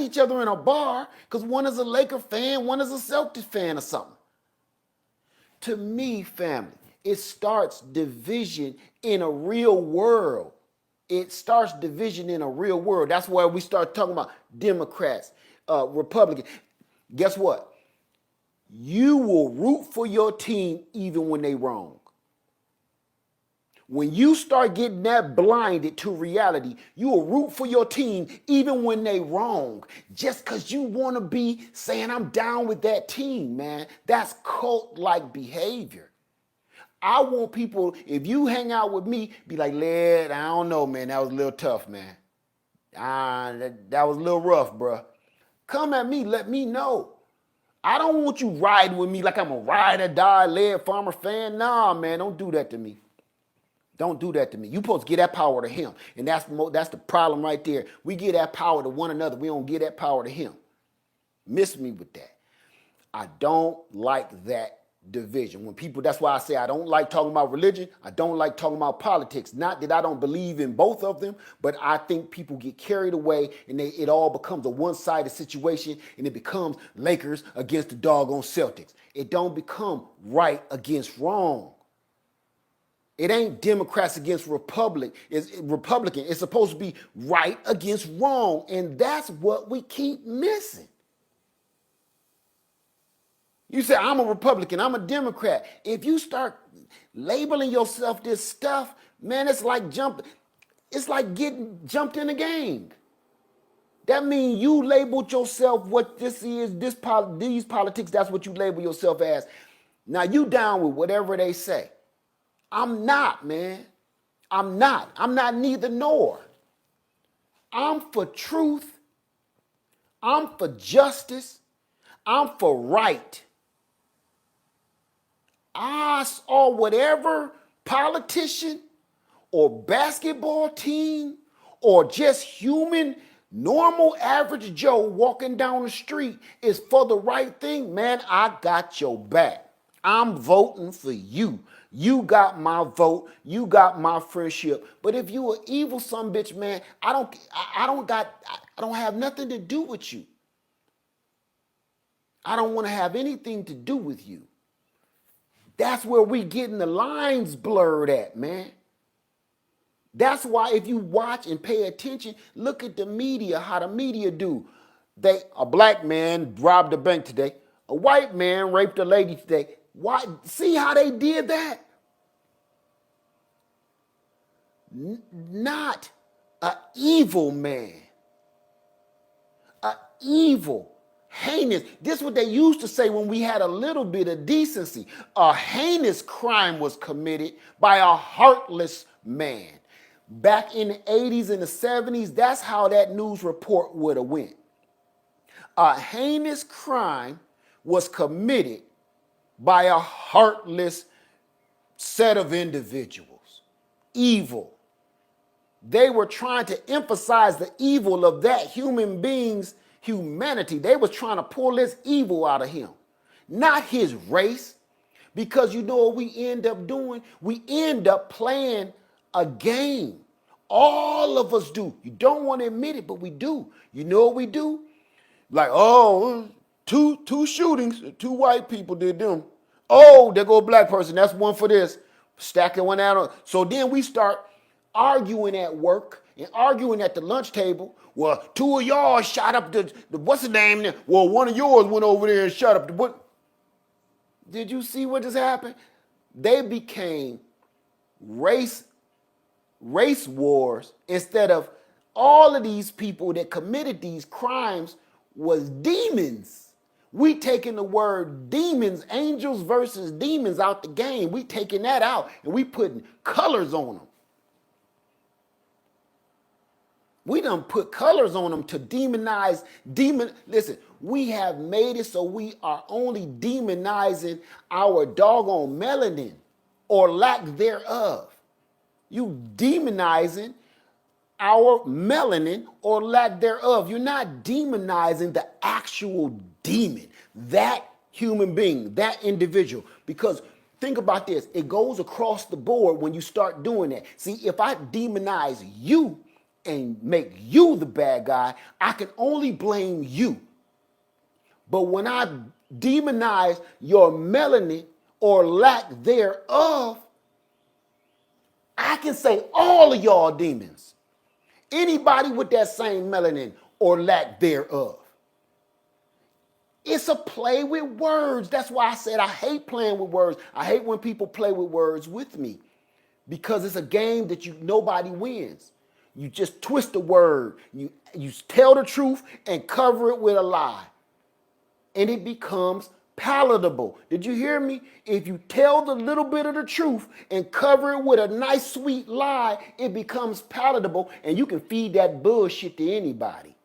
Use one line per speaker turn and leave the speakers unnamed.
each other in a bar because one is a Laker fan, one is a Celtics fan or something. To me, family, it starts division in a real world. It starts division in a real world. That's why we start talking about Democrats, Republicans. Guess what? You will root for your team even when they wrong. When you start getting that blinded to reality, you will root for your team even when they wrong. Just because you want to be saying, I'm down with that team, man. That's cult-like behavior. I want people, if you hang out with me, be like, Led, I don't know, man. That was a little tough, man. That was a little rough, bro. Come at me, let me know. I don't want you riding with me like I'm a ride or die LEADFARMER fan. Nah, man, don't do that to me. Don't do that to me. You supposed to give that power to him. And that's the problem right there. We give that power to one another. We don't give that power to him. Miss me with that. I don't like that division. When people, that's why I say I don't like talking about religion. I don't like talking about politics. Not that I don't believe in both of them, but I think people get carried away and it all becomes a one-sided situation and it becomes Lakers against the doggone Celtics. It don't become right against wrong. It ain't Democrats against Republican. It's supposed to be right against wrong. And that's what we keep missing. You say, I'm a Republican, I'm a Democrat. If you start labeling yourself this stuff, man, it's like getting jumped in a gang. That means you labeled yourself what this is, these politics, that's what you label yourself as. Now you down with whatever they say. I'm not, man. I'm not. I'm not neither nor. I'm for truth. I'm for justice. I'm for right. Or whatever politician or basketball team or just human, normal, average Joe walking down the street is for the right thing, man, I got your back. I'm voting for you. You got my vote. You got my friendship. But if you an evil son bitch, man, I don't have nothing to do with you. I don't want to have anything to do with you. That's where we getting the lines blurred at, man. That's why if you watch and pay attention, look at the media, how the media do. A black man robbed a bank today. A white man raped a lady today. Why? See how they did that? Not an evil man. An evil, heinous. This is what they used to say when we had a little bit of decency. A heinous crime was committed by a heartless man. Back in the 80s and the 70s, that's how that news report would have went. A heinous crime was committed by a heartless set of individuals. Evil. They were trying to emphasize the evil of that human being's humanity. They was trying to pull this evil out of him, not his race. Because you know what we end up doing? We end up playing a game. All of us do. You don't want to admit it, but we do. You know what we do? Like, oh, two shootings, two white people did them. Oh, there go a black person. That's one for this. Stacking one out. So then we start arguing at work and arguing at the lunch table. Well, two of y'all shot up the what's the name there? Well, one of yours went over there and shot up the what? Did you see what just happened? They became race wars instead of all of these people that committed these crimes was demons. We taking the word demons, angels versus demons out the game. We taking that out and we putting colors on them. We done put colors on them to demonize Listen, we have made it so we are only demonizing our doggone melanin or lack thereof. You demonizing our melanin or lack thereof. You're not demonizing the actual demon, that human being, that individual. Because think about this. It goes across the board when you start doing that. See, if I demonize you, and make you the bad guy, I can only blame you. But when I demonize your melanin or lack thereof, I can say all of y'all demons. Anybody with that same melanin or lack thereof. It's a play with words. That's why I said I hate playing with words. I hate when people play with words with me because it's a game that nobody wins. You just twist the word. You tell the truth and cover it with a lie. And it becomes palatable. Did you hear me? If you tell the little bit of the truth and cover it with a nice sweet lie, it becomes palatable and you can feed that bullshit to anybody.